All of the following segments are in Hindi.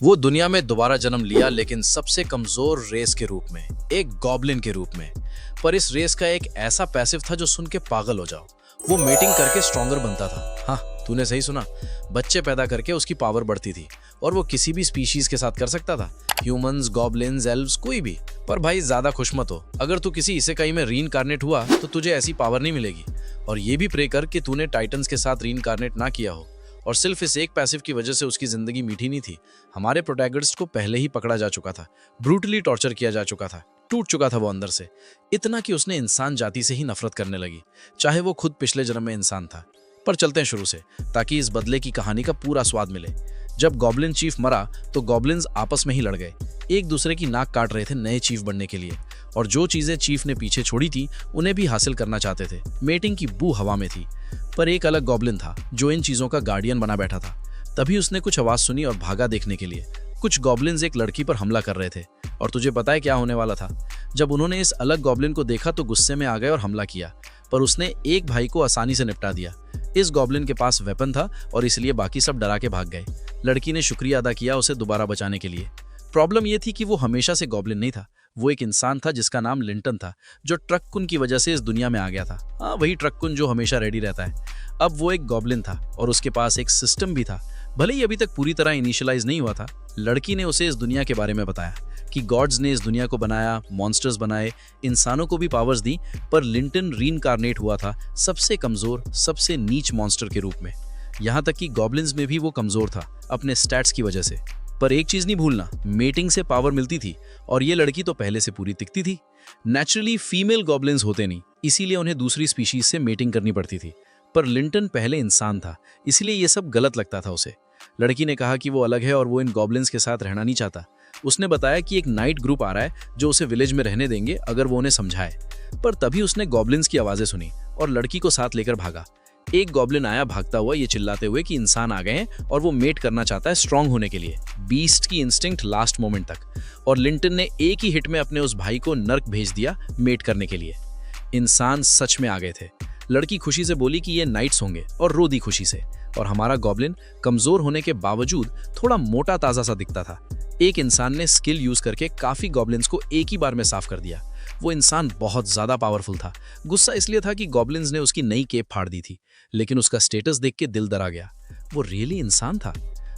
वो दुनिया में दोबारा जन्म लिया, लेकिन सबसे कमजोर रेस के रूप में, एक गॉब्लिन के रूप में। पर इस रेस का एक ऐसा पैसिव था जो सुन के पागल हो जाओ। वो मेटिंग करके स्ट्रॉन्गर बनता था। हाँ, तूने सही सुना, बच्चे पैदा करके उसकी पावर बढ़ती थी और वो किसी भी स्पीशीज के साथ कर सकता था। ह्यूमंस, गॉब्लिन्स, एल्व्स, कोई भी। पर भाई ज्यादा खुश मत हो, अगर तू किसी इसेकाई में रीइंकार्नेट हुआ तो तुझे ऐसी पावर नहीं मिलेगी। और ये भी प्रे कर कि तूने टाइटन्स के साथ रीइंकार्नेट ना किया हो। और सिर्फ इस एक पैसिव की वजह से उसकी जिंदगी मीठी नहीं थी। हमारे प्रोटैगनिस्ट को पहले ही पकड़ा जा चुका था, ब्रूटली टॉर्चर किया जा चुका था, टूट चुका था वो अंदर से, इतना कि उसने इंसान जाति से ही नफरत करने लगी, चाहे वो खुद पिछले जन्म में इंसान था। पर चलते हैं शुरू से, ताकि इस बदले की कहानी का पूरा स्वाद मिले। जब गॉब्लिन चीफ मरा तो गॉब्लिन्स आपस में ही लड़ गए, एक दूसरे की नाक काट रहे थे नए चीफ बनने के लिए। और जो चीजें चीफ ने पीछे छोड़ी थी उन्हें भी हासिल करना चाहते थे। मेटिंग की बू हवा में थी। पर एक अलग गॉब्लिन था जो इन चीजों का गार्डियन बना बैठा था। तभी उसने कुछ आवाज सुनी और भागा देखने के लिए। कुछ गॉब्लिन्स एक लड़की पर हमला कर रहे थे। और तुझे पता है क्या होने वाला था? जब उन्होंने इस अलग गॉब्लिन को देखा तो गुस्से में आ गए और हमला किया। पर उसने एक भाई को आसानी से निपटा दिया। इस गॉब्लिन के पास वेपन था और इसलिए बाकी सब डरा के भाग गए। लड़की ने शुक्रिया अदा किया उसे दोबारा बचाने के लिए। प्रॉब्लम यह थी कि वो हमेशा से गॉब्लिन नहीं था। वो एक इंसान था जिसका नाम लिंटन था, जो ट्रक्कुन की वजह से इस दुनिया में आ गया था। हाँ, वही ट्रक्कुन जो हमेशा रेडी रहता है। अब वो एक गॉब्लिन था और उसके पास एक सिस्टम भी था, भले ही अभी तक पूरी तरह इनिशियलाइज नहीं हुआ था। लड़की ने उसे इस दुनिया के बारे में बताया कि गॉड्स ने इस दुनिया को बनाया, मॉन्स्टर्स बनाए, इंसानों को भी पावर्स दी, पर लिंटन रीइंकार्नेट हुआ था सबसे कमजोर, सबसे नीच मॉन्स्टर के रूप में। यहाँ तक कि गॉब्लिन्स में भी वो कमजोर था अपने स्टैट्स की वजह से। पर एक चीज नहीं भूलना, मेटिंग से पावर मिलती थी और ये लड़की तो पहले से पूरी तिकती थी। नेचुरली फीमेल गॉब्लिन्स होते नहीं, इसीलिए उन्हें दूसरी स्पीशीज से मेटिंग करनी पड़ती थी। पर लिंटन पहले इंसान था, इसलिए ये सब गलत लगता था उसे। लड़की ने कहा कि वो अलग है और वो इन गॉब्लिन्स के साथ रहना नहीं चाहता। उसने बताया कि एक नाइट ग्रुप आ रहा है जो उसे विलेज में रहने देंगे अगर वो उन्हें समझाए। पर तभी उसने गॉब्लिन्स की आवाजें सुनी और लड़की को साथ लेकर भागा। एक गॉब्लिन आया भागता हुआ, ये चिल्लाते हुए कि इंसान आ गए हैं और वो मेट करना चाहता है स्ट्रांग होने के लिए। बीस्ट की इंस्टिंक्ट लास्ट मोमेंट तक। और लिंटन ने एक ही हिट में अपने उस भाई को नर्क भेज दिया मेट करने के लिए। इंसान सच में आ गए थे। लड़की खुशी से बोली कि ये नाइट्स होंगे और रो दी खुशी से। और हमारा गॉब्लिन कमजोर होने के बावजूद थोड़ा मोटा ताजा सा दिखता था। एक इंसान ने स्किल यूज करके काफी गॉब्लिन्स को एक ही बार में साफ कर दिया। वो इंसान बहुत ज्यादा पावरफुल था। गुस्सा इसलिए था कि गॉब्लिन्स ने उसकी नई केप फाड़ दी थी, लेकिन उसका स्टेटस देख के दिल डरा गया। वो रियली इंसान था।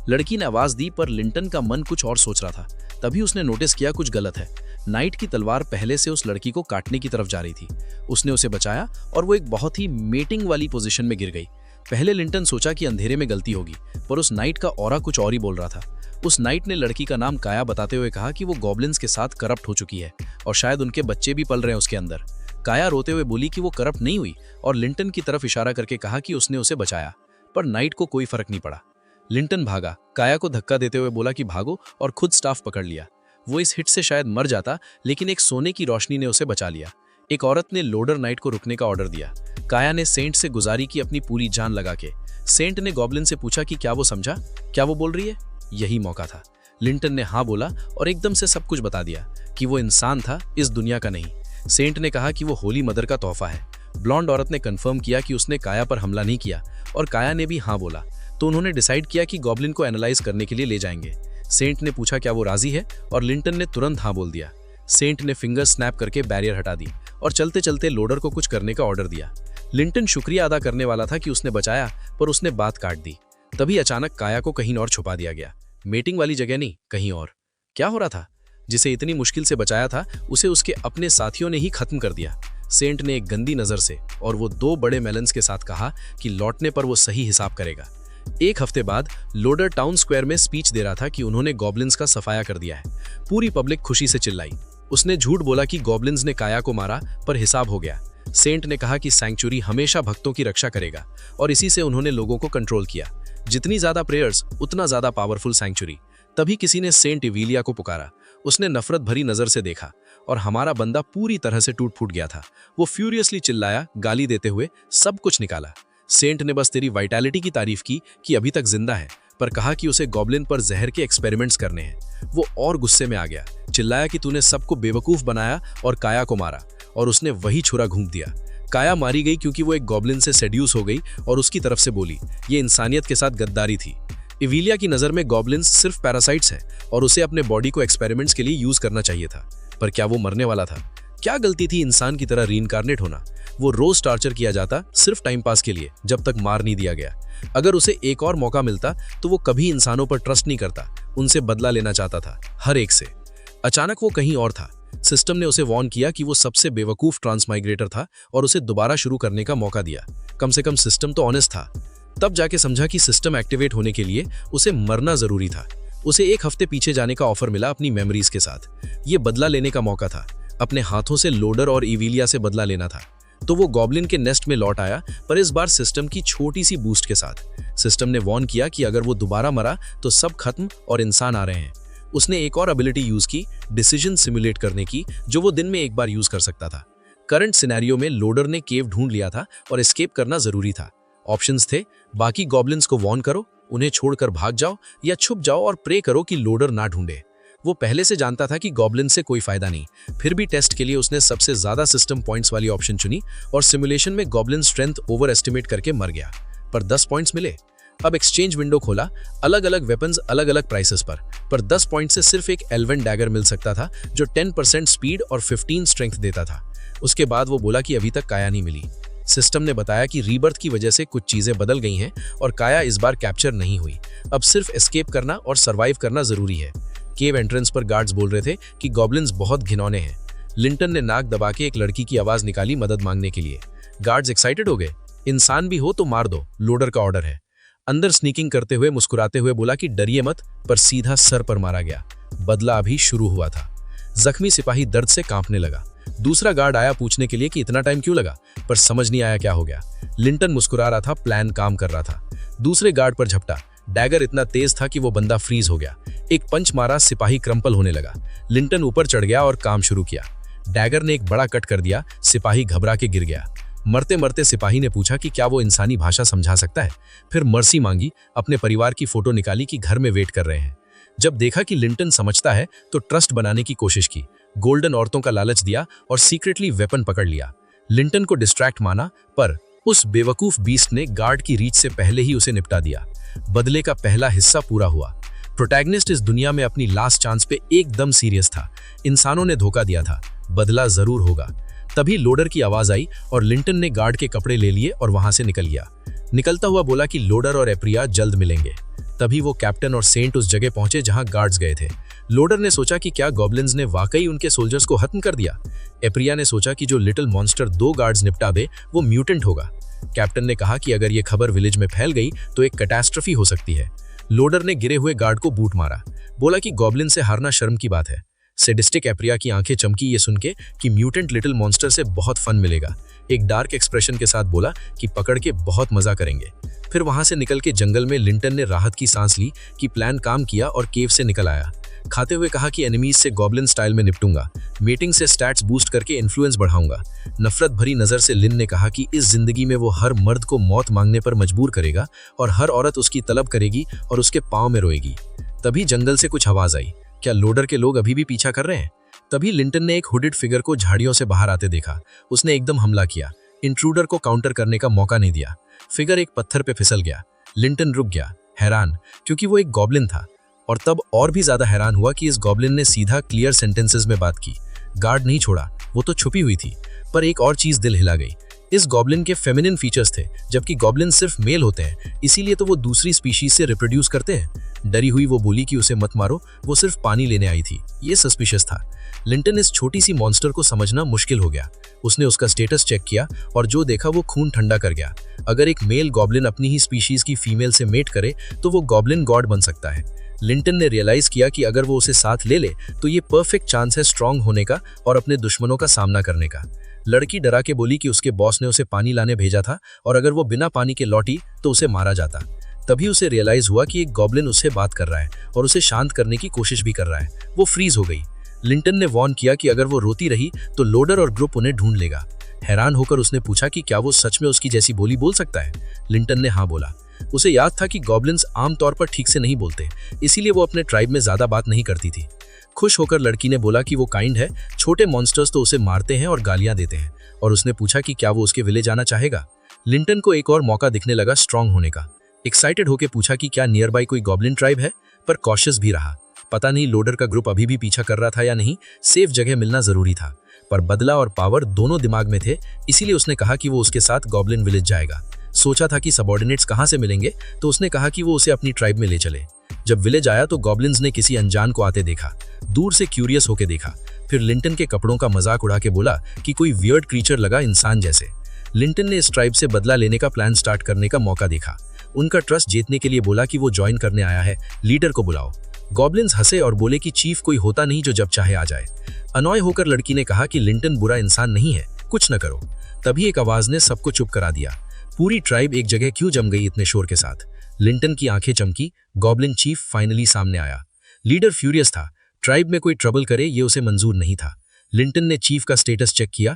लड़की ने आवाज दी पर लिंटन का मन कुछ और सोच रहा था। तभी उसने नोटिस किया कुछ गलत है। नाइट की तलवार पहले से उस लड़की को काटने की तरफ जा रही थी। उसने उसे बचाया और वो एक बहुत ही मेटिंग वाली पोजीशन में गिर गई। पहले लिंटन सोचा कि अंधेरे में गलती होगी, पर उस नाइट का ऑरा कुछ और ही बोल रहा था। उस नाइट ने लड़की का नाम काया बताते हुए कहा कि वो गॉब्लिन्स के साथ करप्ट हो चुकी है और शायद उनके बच्चे भी पल रहे हैं उसके अंदर। काया रोते हुए बोली कि वो करप्ट नहीं हुई और लिंटन की तरफ इशारा करके कहा कि उसने उसे बचाया। पर नाइट को कोई फर्क नहीं पड़ा। लिंटन भागा, काया को धक्का देते हुए बोला कि भागो, और खुद स्टाफ पकड़ लिया। वो इस हिट से शायद मर जाता, लेकिन एक सोने की रोशनी ने उसे बचा लिया। एक औरत ने लोडर नाइट को रुकने का ऑर्डर दिया। काया ने सेंट से गुजारी की अपनी पूरी जान लगा के। सेंट ने गॉब्लिन से पूछा कि क्या वो समझा, क्या वो बोल रही है। यही मौका था। लिंटन ने हाँ बोला और एकदम से सब कुछ बता दिया कि वो इंसान था, इस दुनिया का नहीं। सेंट ने कहा कि वो होली मदर का तोहफा है। ब्लॉन्ड औरत ने कंफर्म किया कि उसने काया पर हमला नहीं किया और काया ने भी हाँ बोला। तो उन्होंने डिसाइड किया कि गॉब्लिन को एनालाइज करने के लिए ले जाएंगे। सेंट ने पूछा क्या वो राजी है और लिंटन ने तुरंत हाँ बोल दिया। सेंट ने फिंगर स्नैप करके बैरियर हटा दी और चलते चलते लोडर को कुछ करने का ऑर्डर दिया। लिंटन शुक्रिया अदा करने वाला था कि उसने बचाया, पर उसने बात काट दी। तभी अचानक काया को कहीं और छुपा दिया गया, मेटिंग वाली जगह नहीं, कहीं और। क्या हो रहा था? जिसे इतनी मुश्किल से बचाया था उसे उसके अपने साथियों ने ही खत्म कर दिया। सेंट ने एक गंदी नजर से और वो 2 बड़े मेलन्स के साथ कहा कि लौटने पर वो सही हिसाब करेगा। एक हफ्ते बाद लोडर टाउन स्क्वायर में स्पीच दे रहा था कि उन्होंने गॉब्लिन्स का सफाया कर दिया है। पूरी पब्लिक खुशी से चिल्लाई। उसने झूठ बोला कि गॉब्लिन्स ने काया को मारा, पर हिसाब हो गया। सेंट ने कहा कि सैंक्चुरी हमेशा भक्तों की रक्षा करेगा और इसी से उन्होंने लोगों को कंट्रोल किया। जितनी ज्यादा प्रेयर्स उतना ज्यादा पावरफुल सैंक्चुरी। तभी किसी ने सेंट इविलिया को पुकारा। उसने नफरत भरी नजर से देखा और हमारा बंदा पूरी तरह से टूट फूट गया था। वो फ्यूरियसली चिल्लाया, गाली देते हुए सब कुछ निकाला। सेंट ने बस तेरी वाइटैलिटी की तारीफ की कि अभी तक जिंदा है, पर कहा कि उसे गॉब्लिन पर जहर के एक्सपेरिमेंट्स करने हैं। वो और गुस्से में आ गया, चिल्लाया कि तूने सबको बेवकूफ बनाया और काया को मारा, और उसने वही छुरा घूंप दिया। काया मारी गई क्योंकि वो एक गॉब्लिन से सेड्यूस हो गई और उसकी तरफ से बोली। ये इंसानियत के साथ गद्दारी थी। इविलिया की नज़र में गॉब्लिन्स सिर्फ पैरासाइट्स हैं और उसे अपने बॉडी को एक्सपेरिमेंट्स के लिए यूज करना चाहिए था। पर क्या वो मरने वाला था? क्या गलती थी इंसान की तरह रीइंकार्नेट होना? वो रोज टॉर्चर किया जाता सिर्फ टाइम पास के लिए, जब तक मार नहीं दिया गया। अगर उसे एक और मौका मिलता तो वो कभी इंसानों पर ट्रस्ट नहीं करता, उनसे बदला लेना चाहता था, हर एक से। अचानक वो कहीं और था। सिस्टम ने उसे वार्न किया कि वो सबसे बेवकूफ ट्रांसमाइग्रेटर था और उसे दोबारा शुरू करने का मौका दिया। कम से कम सिस्टम तो ऑनेस्ट था। तब जाके समझा कि सिस्टम एक्टिवेट होने के लिए उसे मरना जरूरी था। उसे 1 हफ्ते पीछे जाने का ऑफर मिला अपनी मेमोरीज के साथ। ये बदला लेने का मौका था, अपने हाथों से लोडर और इविलिया से बदला लेना था। तो वो गॉब्लिन के नेस्ट में लौट आया, पर इस बार सिस्टम की छोटी सी बूस्ट के साथ। सिस्टम ने वार्न किया कि अगर वो दोबारा मरा तो सब खत्म और इंसान आ रहे हैं। उसने एक और एबिलिटी यूज की, डिसीजन सिमुलेट करने की, जो वो दिन में एक बार यूज कर सकता था। करंट सिनेरियो में लोडर ने केव ढूंढ लिया था और एस्केप करना जरूरी था। ऑप्शंस थे, बाकी गॉब्लिन्स को वार्न करो, उन्हें छोड़कर भाग जाओ, या छुप जाओ और प्रे करो कि लोडर ना ढूंढे। वो पहले से जानता था कि गॉब्लिन से कोई फायदा नहीं, फिर भी टेस्ट के लिए उसने सबसे ज्यादा सिस्टम पॉइंट्स वाली ऑप्शन चुनी और सिमुलेशन में गॉब्लिन स्ट्रेंथ ओवर एस्टिमेट करके मर गया। पर 10 पॉइंट्स मिले। अब एक्सचेंज विंडो खोला, अलग अलग वेपन्स अलग अलग प्राइसेस पर 10 पॉइंट से सिर्फ एक एल्वन डैगर मिल सकता था जो 10% स्पीड और 15 स्ट्रेंथ देता था। उसके बाद वो बोला कि अभी तक काया नहीं मिली। सिस्टम ने बताया कि रीबर्थ की वजह से कुछ चीजें बदल गई हैं और काया इस बार कैप्चर नहीं हुई। अब सिर्फ एस्केप करना और सरवाइव करना जरूरी है। केव एंट्रेंस पर गार्ड्स बोल रहे थे कि गॉब्लिन्स बहुत घिनौने हैं। लिंटन ने नाक दबा के एक लड़की की आवाज निकाली मदद मांगने के लिए। गार्ड्स एक्साइटेड हो गए। इंसान भी हो तो मार दो, लोडर का ऑर्डर है। अंदर स्नीकिंग करते हुए मुस्कुराते हुए बोला कि डरिए मत, पर सीधा सर पर मारा गया। बदला अभी शुरू हुआ था। जख्मी सिपाही दर्द से कांपने लगा। दूसरा गार्ड आया पूछने के लिए कि इतना टाइम क्यों लगा, पर समझ नहीं आया क्या हो गया। लिंटन मुस्कुरा रहा था, प्लान काम कर रहा था। दूसरे गार्ड पर झपटा। डैगर इतना तेज था कि वो बंदा फ्रीज हो गया। एक पंच मारा, सिपाही क्रम्पल होने लगा। लिंटन ऊपर चढ़ गया और काम शुरू किया। डैगर ने एक बड़ा कट कर दिया, सिपाही घबरा के गिर गया। मरते मरते सिपाही ने पूछा कि क्या वो इंसानी भाषा समझा सकता है। फिर मर्सी मांगी, अपने परिवार की फोटो निकाली कि घर में वेट कर रहे हैं। जब देखा कि लिंटन समझता है तो ट्रस्ट बनाने की कोशिश की। गोल्डन औरतों का लालच दिया और सीक्रेटली वेपन पकड़ लिया। लिंटन को डिस्ट्रैक्ट माना, पर उस बेवकूफ बीस्ट ने गार्ड की रीच से पहले ही उसे निपटा दिया। बदले का पहला हिस्सा पूरा हुआ। प्रोटैगनिस्ट इस दुनिया में अपनी लास्ट चांस पे एकदम सीरियस था। इंसानों ने धोखा दिया था, बदला जरूर होगा। तभी लोडर की आवाज आई और लिंटन ने गार्ड के कपड़े ले लिए और वहां से निकल गया। निकलता हुआ बोला कि लोडर और एप्रिया जल्द मिलेंगे। तभी वो कैप्टन और सेंट उस जगह पहुंचे जहां गार्ड्स गए थे। लोडर ने सोचा कि क्या गॉब्लिन्स ने वाकई उनके सोल्जर्स को खत्म कर दिया। एप्रिया ने सोचा कि जो लिटिल मॉन्स्टर 2 गार्ड्स निपटा दे वो म्यूटेंट होगा। कैप्टन ने कहा कि अगर ये खबर विलेज में फैल गई तो एक कैटास्ट्रफी हो सकती है। लोडर ने गिरे हुए गार्ड को बूट मारा। बोला कि गॉब्लिन से हारना शर्म की बात है। सेडिस्टिक एप्रिया की आंखें चमकी ये सुन के कि म्यूटेंट लिटिल मॉन्स्टर से बहुत फन मिलेगा। एक डार्क एक्सप्रेशन के साथ बोला कि पकड़ के बहुत मजा करेंगे। फिर वहां से निकल के जंगल में लिंटन ने राहत की सांस ली कि प्लान काम किया और केव से निकल आया। खाते हुए कहा कि एनिमीज से गॉब्लिन स्टाइल में निपटूंगा, मीटिंग से स्टैट्स बूस्ट करके इन्फ्लुएंस बढ़ाऊंगा। नफरत भरी नजर से लिन ने कहा कि इस जिंदगी में वो हर मर्द को मौत मांगने पर मजबूर करेगा और हर औरत उसकी तलब करेगी और उसके पांव में रोएगी। तभी जंगल से कुछ आवाज आई। क्या लोडर के लोग अभी भी पीछा कर रहे हैं? तभी लिंटन ने एक हुडेड फिगर को झाड़ियों से बाहर आते देखा। उसने एकदम हमला किया। इंट्रूडर को काउंटर करने का मौका नहीं दिया। फिगर एक पत्थर पे फिसल गया। लिंटन रुक गया, हैरान, क्योंकि वो एक गॉब्लिन था। और तब और भी ज्यादा हैरान हुआ कि इस गॉब्लिन ने सीधा क्लियर सेंटेंसेस में बात की। गार्ड नहीं छोड़ा, वो तो छुपी हुई थी। पर एक और चीज दिल हिला गई। इस गॉब्लिन के फेमिनिन फीचर्स थे, जबकि गॉब्लिन सिर्फ मेल होते हैं, इसीलिए तो वो दूसरी स्पीशीज से रिप्रोड्यूस करते हैं। डरी हुई वो बोली कि उसे मत मारो, वो सिर्फ पानी लेने आई थी। ये सस्पिशियस था। लिंटन इस छोटी सी मॉन्स्टर को समझना मुश्किल हो गया। उसने उसका स्टेटस चेक किया और जो देखा वो खून ठंडा कर गया। अगर एक मेल गॉब्लिन अपनी ही स्पीशीज की फीमेल से मेट करे तो वो गॉब्लिन गॉड बन सकता है। लिंटन ने रियलाइज किया कि अगर वो उसे साथ ले ले तो ये परफेक्ट चांस है स्ट्रांग होने का और अपने दुश्मनों का सामना करने का। लड़की डरा के बोली कि उसके बॉस ने उसे पानी लाने भेजा था और अगर वो बिना पानी के लौटी तो उसे मारा जाता। तभी उसे रियलाइज हुआ कि एक गॉब्लिन उससे बात कर रहा है और उसे शांत करने की कोशिश भी कर रहा है। वो फ्रीज हो गई। लिंटन ने वार्न किया कि अगर वो रोती रही तो लोडर और ग्रुप उन्हें ढूंढ लेगा। हैरान होकर उसने पूछा कि क्या वो सच में उसकी जैसी बोली बोल सकता है। लिंटन ने हाँ बोला। उसे याद था कि गॉब्लिन्स आमतौर पर ठीक से नहीं बोलते, इसीलिए वो अपने ट्राइब में ज्यादा बात नहीं करती थी। खुश होकर लड़की ने बोला कि वो काइंड है, छोटे मॉन्स्टर्स तो उसे मारते हैं और गालियां देते हैं। और उसने पूछा कि क्या वो उसके विलेज आना चाहेगा। लिंटन को एक और मौका दिखने लगा स्ट्रांग होने का। एक्साइटेड होके पूछा कि क्या नियर बाय कोई गॉब्लिन ट्राइब है, पर कॉशियस भी रहा। पता नहीं लोडर का ग्रुप अभी भी पीछा कर रहा था या नहीं, सेफ जगह मिलना जरूरी था। पर बदला और पावर दोनों दिमाग में थे, इसीलिए उसने कहा कि वो उसके साथ गॉब्लिन विलेज जाएगा। सोचा था कि सबऑर्डिनेट्स कहाँ से मिलेंगे, तो उसने कहा कि वो उसे अपनी ट्राइब में ले चले। जब विलेज आया तो गॉब्लिन्स ने किसी अनजान को आते देखा। दूर से क्यूरियस होके देखा, फिर लिंटन के कपड़ों का मजाक उड़ा के बोला कि कोई वियर्ड क्रीचर लगा इंसान जैसे। लिंटन ने इस ट्राइब से बदला लेने का प्लान स्टार्ट करने का मौका देखा। उनका ट्रस्ट जीतने के लिए बोला कि वो ज्वाइन करने आया है, लीडर को बुलाओ। गॉब्लिन्स हंसे और बोले कि चीफ कोई होता नहीं जो जब चाहे आ जाए। अनॉय होकर लड़की ने कहा कि लिंटन बुरा इंसान नहीं है, कुछ न करो। तभी एक आवाज ने सबको चुप करा दिया। पूरी ट्राइब एक जगह क्यों जम गई इतने शोर के साथ? लिंटन की आंखें चमकी, गॉब्लिन चीफ फाइनली सामने आया। लीडर फ्यूरियस था, ट्राइब में कोई ट्रबल करे ये उसे मंजूर नहीं था। लिंटन ने चीफ का स्टेटस चेक किया,